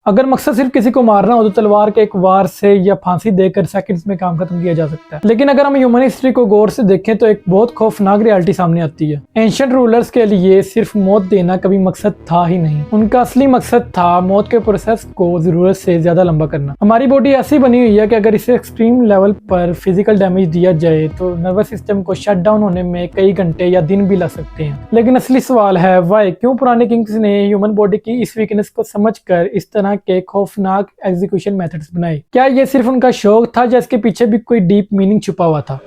अगर मकसद सिर्फ किसी को मारना हो तो तलवार के एक वार से या फांसी देकर सेकंड्स में काम खत्म किया जा सकता है। लेकिन अगर हम ह्यूमन हिस्ट्री को गौर से देखें तो एक बहुत खौफनाक रियलिटी सामने आती है। एंशिएंट रूलर्स के लिए सिर्फ मौत देना कभी मकसद था ही नहीं, उनका असली मकसद था मौत के प्रोसेस को जरूरत से ज्यादा लंबा करना। हमारी बॉडी ऐसी बनी हुई है कि अगर इसे एक्सट्रीम लेवल पर फिजिकल डैमेज दिया जाए तो नर्वस सिस्टम को शट डाउन होने में कई घंटे या दिन भी लग सकते हैं। लेकिन असली सवाल है वाई, क्यों पुराने किंग्स ने ह्यूमन बॉडी की इस वीकनेस को समझकर इस तरह के खौफनाक एग्जीक्यूशन मेथड्स बनाए? क्या ये सिर्फ उनका शौक था या इसके पीछे भी कोई डीप मीनिंग छुपा हुआ था?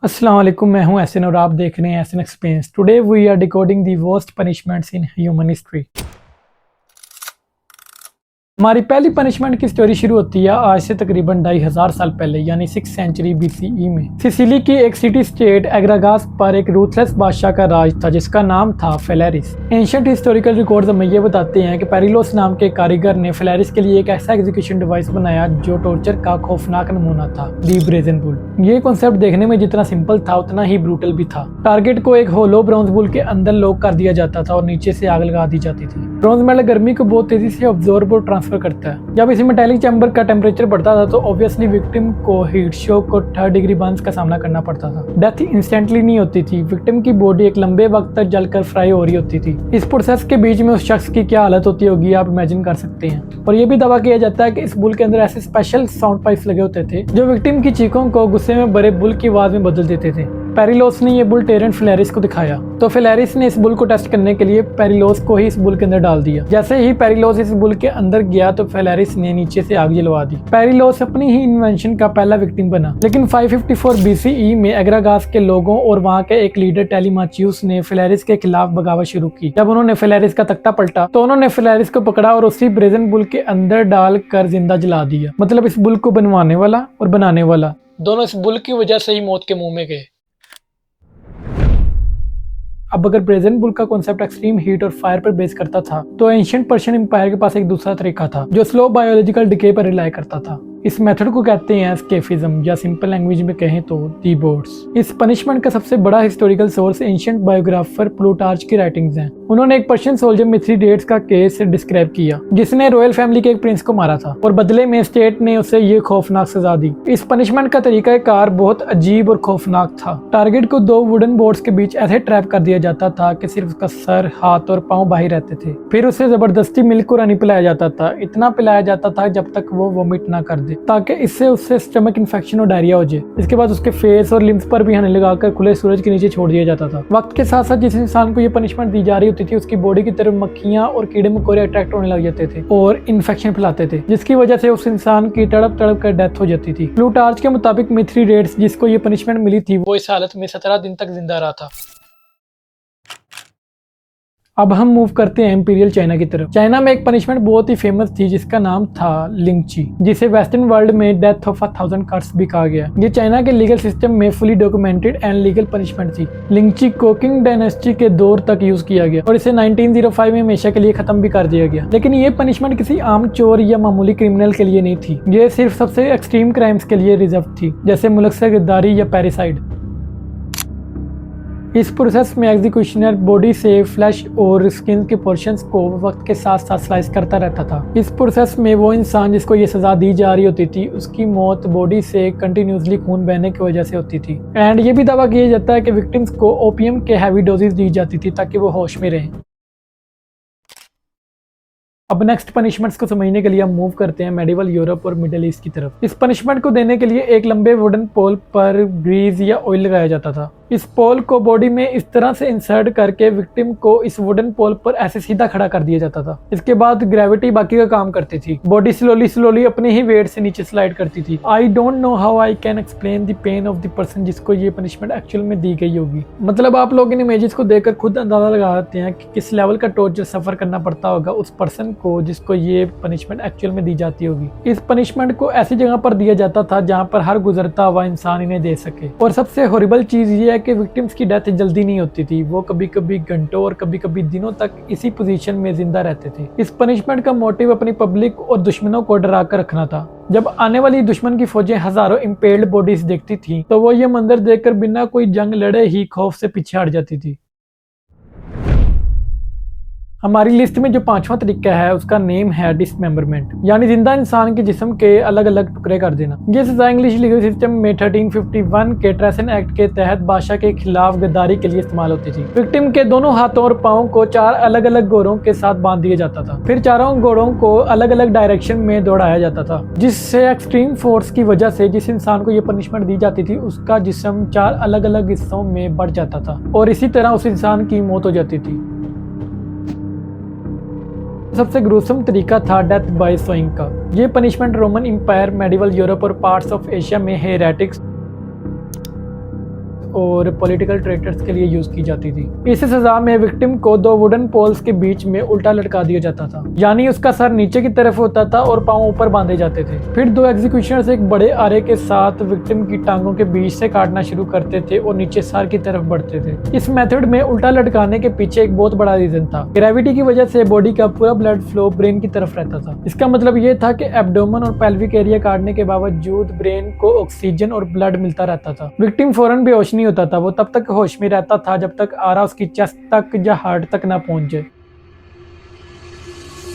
अस्सलाम वालेकुम, मैं हूं एहसन और आप देख रहे हैं Ehsan experience. Today we are decoding the worst punishments in human history. हमारी पहली पनिशमेंट की स्टोरी शुरू होती है आज से तकरीबन 2500 साल पहले, यानी 6th सेंचुरी BCE में। सिसिली की एक सिटी स्टेट एग्रागास पर एक रूथलेस बादशाह का राज था जिसका नाम था फेलेरिस। एंशिएंट हिस्टोरिकल रिकॉर्ड्स हमें ये बताते हैं कि पेरिलोस नाम के कारीगर ने फेलेरिस के लिए एक ऐसा एग्जीक्यूशन डिवाइस बनाया जो टॉर्चर का खौफनाक नमूना था, दी ब्रेजन बुल। ये कॉन्सेप्ट देखने में जितना सिंपल था उतना ही ब्रूटल भी था। टारगेट को एक होलो ब्रॉन्ज बुल के अंदर लॉक कर दिया जाता था और नीचे से आग लगा दी जाती थी। ब्रॉन्ज मेटल गर्मी को बहुत तेजी से ऑब्जॉर्ब और ट्रांसफर करता है। जब इसी मेटालिक चैम्बर का टेम्परेचर बढ़ता था तो ऑब्वियसली विक्टिम को हीट शॉक और 3rd डिग्री बर्न्स का सामना करना पड़ता था। डेथ इंस्टेंटली नहीं होती थी, विक्टिम की बॉडी एक लंबे वक्त तक जलकर फ्राई हो रही होती थी। इस प्रोसेस के बीच में उस शख्स की क्या हालत होती होगी आप इमेजिन कर सकते हैं। और ये भी दावा किया जाता है कि इस बुल के अंदर ऐसे स्पेशल साउंड पाइप्स लगे होते थे जो विक्टिम की चीखों को गुस्से में भरे बुल की आवाज में बदल देते थे। पेरिलोस ने ये बुल टेरेंट फेलेरिस को दिखाया तो फेलेरिस ने इस बुल को टेस्ट करने के लिए पेरिलोस को ही इस बुल के अंदर डाल दिया। जैसे ही पेरिलोस इस बुल के अंदर गया तो फेलेरिस ने नीचे से आग जलवा दी। पेरिलोस अपनी ही इन्वेंशन का पहला विक्टिम बना। लेकिन 554 BCE में एग्रागास के लोगों और वहां के एक लीडर टेलीमाचियस ने फेलेरिस के खिलाफ बगावत शुरू की। जब उन्होंने फेलेरिस का तख्ता पलटा तो उन्होंने फेलेरिस को पकड़ा और उसी ब्रेजन बुल के अंदर डालकर जिंदा जला दिया। मतलब इस बुल को बनवाने वाला और बनाने वाला दोनों इस बुल की वजह से ही मौत के मुंह में गए। अब अगर ब्रेजन बुल का कॉन्सेप्ट एक्सट्रीम हीट और फायर पर बेस करता था तो एंशिएंट पर्शियन एम्पायर के पास एक दूसरा तरीका था जो स्लो बायोलॉजिकल डिके पर रिलाई करता था। इस मेथड को कहते हैं एस्केफिज्म या सिंपल लैंग्वेज में कहें तो रीबोर्ड्स। इस पनिशमेंट का सबसे बड़ा हिस्टोरिकल सोर्स एंशिएंट बायोग्राफर प्लूटार्च की राइटिंग्स हैं। उन्होंने एक पर्शियन सोल्जर मिथ्रीडेट्स का केस डिस्क्राइब किया जिसने रॉयल फैमिली के एक प्रिंस को मारा था और बदले में स्टेट ने उसे ये खौफनाक सजा दी। इस पनिशमेंट का तरीकाकार बहुत अजीब और खौफनाक था। टारगेट को 2 वुडन बोर्ड्स के बीच ऐसे ट्रैप कर दिया जाता था कि सिर्फ उसका सर, हाथ और पांव बाहर रहते थे। फिर उसे जबरदस्ती मिल्क और हनी पिलाया जाता था। इतना पिलाया जाता था जब तक वो वोमिट ना कर दे ताकि इससे उससे स्टमक इन्फेक्शन और डायरिया हो जाए। इसके बाद उसके फेस और लिम्स पर भी हनी लगाकर खुले सूरज के नीचे छोड़ दिया जाता था। वक्त के साथ साथ जिस इंसान को ये पनिशमेंट दी जा रही होती थी उसकी बॉडी की तरफ मक्खियां और कीड़े मकोड़े अट्रैक्ट होने लग जाते थे और इन्फेक्शन फैलाते थे जिसकी वजह से उस इंसान की तड़प तड़प कर डेथ हो जाती थी। प्लूटार्च के मुताबिक मिथ्रीडेट्स जिसको ये पनिशमेंट मिली थी वो इस हालत में 17 दिन तक जिंदा रहा था। अब हम मूव करते हैं इंपीरियल चाइना की तरफ। चाइना में एक पनिशमेंट बहुत ही फेमस थी जिसका नाम था लिंगची, जिसे वेस्टर्न वर्ल्ड में डेथ ऑफ 1000 कट्स भी कहा गया। ये चाइना के लीगल सिस्टम में fully documented and legal punishment थी। लिंगची को किंग डायनेस्टी के दौर तक यूज किया गया और इसे 1905 में हमेशा के लिए खत्म भी कर दिया गया। लेकिन ये पनिशमेंट किसी आम चोर या मामूली क्रिमिनल के लिए नहीं थी, ये सिर्फ सबसे एक्सट्रीम क्राइम्स के लिए रिजर्व थी, जैसे मुल्क से गद्दारी या पैरिसाइड। इस प्रोसेस में एग्जीक्यूशनर बॉडी से फ्लैश और स्किन के पोर्शंस को वक्त के साथ साथ स्लाइस करता रहता था। इस प्रोसेस में वो इंसान जिसको ये सजा दी जा रही होती थी उसकी मौत बॉडी से कंटिन्यूसली खून बहने की वजह से होती थी। एंड ये भी दावा किया जाता है कि विक्टिम्स को ओपियम के हैवी डोजेस दी जाती थी ताकि वो होश में रहें। अब नेक्स्ट पनिशमेंट्स को समझने के लिए हम मूव करते हैं मेडिवल यूरोप और मिडिल ईस्ट की तरफ। इस पनिशमेंट को देने के लिए एक लंबे वुडन पोल पर ग्रीस या ऑयल लगाया जाता था। इस पोल को बॉडी में इस तरह से इंसर्ट करके विक्टिम को इस वुडन पोल पर ऐसे सीधा खड़ा कर दिया जाता था। इसके बाद ग्रेविटी बाकी का काम करती थी, बॉडी स्लोली अपने ही वेट से नीचे स्लाइड करती थी। I don't know how I can explain the pain of the person जिसको ये पनिशमेंट एक्चुअल में दी गई होगी। मतलब आप लोग इन इमेजेस को देखकर खुद अंदाजा लगा सकते हैं कि किस लेवल का टॉर्चर सफर करना पड़ता होगा उस पर्सन को जिसको ये पनिशमेंट एक्चुअल में दी जाती होगी। इस पनिशमेंट को ऐसी जगह पर दिया जाता था जहाँ पर हर गुजरता हुआ इंसान इन्हें दे सके। और सबसे हॉरिबल चीज ये है कि विक्टिम्स की डेथ जल्दी नहीं होती थी, वो कभी कभी घंटों और कभी कभी दिनों तक इसी पोजीशन में जिंदा रहते थे। इस पनिशमेंट का मोटिव अपनी पब्लिक और दुश्मनों को डरा कर रखना था। जब आने वाली दुश्मन की फौजें हजारों इम्पेल्ड बॉडीज देखती थी तो वो ये मंजर देखकर बिना कोई जंग लड़े ही खौफ से पीछे हट जाती थी। हमारी लिस्ट में जो 5वां तरीका है उसका नेम है डिसमेंबरमेंट, यानी जिंदा इंसान के जिस्म के अलग अलग टुकड़े कर देना। ये सजा इंग्लिश लीगल सिस्टम में 1351 के ट्रेसन एक्ट के तहत बादशाह के खिलाफ गद्दारी के लिए इस्तेमाल होती थी। विक्टिम के दोनों हाथों और पाँव को 4 अलग अलग घोड़ों के साथ बांध दिया जाता था, फिर चारों घोड़ों को अलग अलग डायरेक्शन में दौड़ाया जाता था, जिससे एक्सट्रीम फोर्स की वजह से जिस इंसान को ये पनिशमेंट दी जाती थी उसका जिस्म 4 अलग अलग हिस्सों में बढ़ जाता था और इसी तरह उस इंसान की मौत हो जाती थी। सबसे ग्रूसम तरीका था डेथ बाय सोइंग का। ये punishment Roman empire, medieval Europe और पार्ट्स ऑफ एशिया में हेरेटिक्स और पॉलिटिकल ट्रेटर्स के लिए यूज की जाती थी। इस सजा में विक्टिम को 2 वुडन पोल्स के बीच में उल्टा लटका दिया जाता था, यानी उसका सर नीचे की तरफ होता था और पांव ऊपर बांधे जाते थे। फिर 2 एग्जीक्यूशनर्स एक बड़े आरे के साथ विक्टिम की टांगों के बीच से काटना शुरू करते थे और नीचे सर की तरफ बढ़ते थे। इस मेथड में उल्टा लटकाने के पीछे एक बहुत बड़ा रीजन था। ग्रेविटी की वजह से बॉडी का पूरा ब्लड फ्लो ब्रेन की तरफ रहता था। इसका मतलब ये था कि एब्डोमेन और पेल्विक एरिया काटने के बावजूद ब्रेन को ऑक्सीजन और ब्लड मिलता रहता था। विक्टिम फौरन बेहोश नहीं होता था, वो तब तक होश में रहता था जब तक आरा उसकी चेस्ट तक या हार्ट तक ना पहुंच जाए।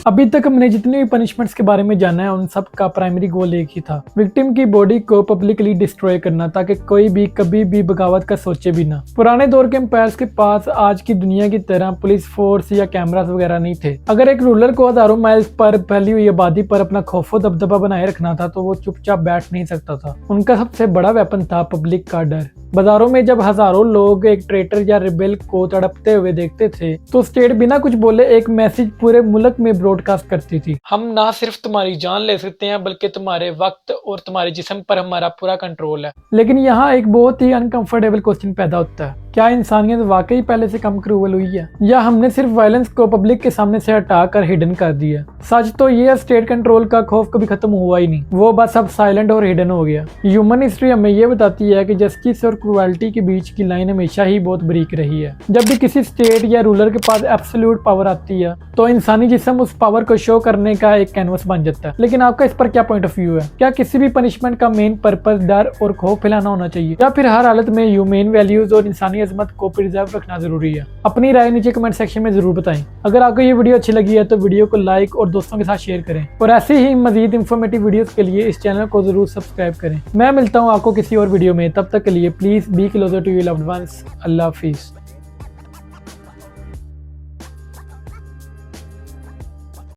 अभी तक हमने जितनी भी पनिशमेंट्स के बारे में जाना है उन सब का प्राइमरी गोल एक ही था, विक्टिम की बॉडी को पब्लिकली डिस्ट्रॉय करना, ताकि कोई भी कभी भी बगावत का सोचे भी ना। पुराने दौर के एम्पायर्स के पास आज की दुनिया की तरह पुलिस फोर्स या कैमरास वगैरह नहीं थे। अगर एक रूलर को हजारों माइल्स पर फैली हुई आबादी पर अपना खौफो दबदबा बनाए रखना था तो वो चुपचाप बैठ नहीं सकता था। उनका सबसे बड़ा वेपन था पब्लिक का डर। बाजारों में जब हजारों लोग एक ट्रेटर या रिबेल को तड़पते हुए देखते थे तो स्टेट बिना कुछ बोले एक मैसेज पूरे मुल्क में ब्रॉडकास्ट करती थी, हम ना सिर्फ तुम्हारी जान ले सकते हैं बल्कि तुम्हारे वक्त और तुम्हारे जिस्म पर हमारा पूरा कंट्रोल है। लेकिन यहाँ एक बहुत ही अनकंफर्टेबल क्वेश्चन पैदा होता है, क्या इंसानियत वाकई पहले से कम क्रूअल हुई है या हमने सिर्फ वायलेंस को पब्लिक के सामने से हटाकर हिडन कर दिया? सच तो ये स्टेट कंट्रोल का खौफ कभी खत्म हुआ ही नहीं, वो बस अब साइलेंट और हिडन हो गया। ह्यूमन हिस्ट्री हमें ये बताती है कि जस्टिस और क्रुएल्टी के बीच की लाइन हमेशा ही बहुत बारीक रही है। जब भी किसी स्टेट या रूलर के पास एब्सोल्यूट पावर आती है तो इंसानी जिस्म उस पावर को शो करने का एक कैनवस बन जाता है। लेकिन आपका इस पर क्या पॉइंट ऑफ व्यू है? क्या किसी भी पनिशमेंट का मेन पर्पस डर और खौफ फैलाना होना चाहिए या फिर हर हालत में ह्यूमन वैल्यूज और इंसानी अजमत को प्रिजर्व रखना जरूरी है? अपनी राय नीचे कमेंट सेक्शन में जरूर बताएं। अगर आपको ये वीडियो अच्छी लगी है तो वीडियो को लाइक और दोस्तों के साथ शेयर करें और ऐसे ही मजीद इंफॉर्मेटिव वीडियोस के लिए इस चैनल को जरूर सब्सक्राइब करें। मैं मिलता हूँ आपको किसी और वीडियो में, तब तक के लिए please be closer to your loved ones. अल्लाह हाफिज।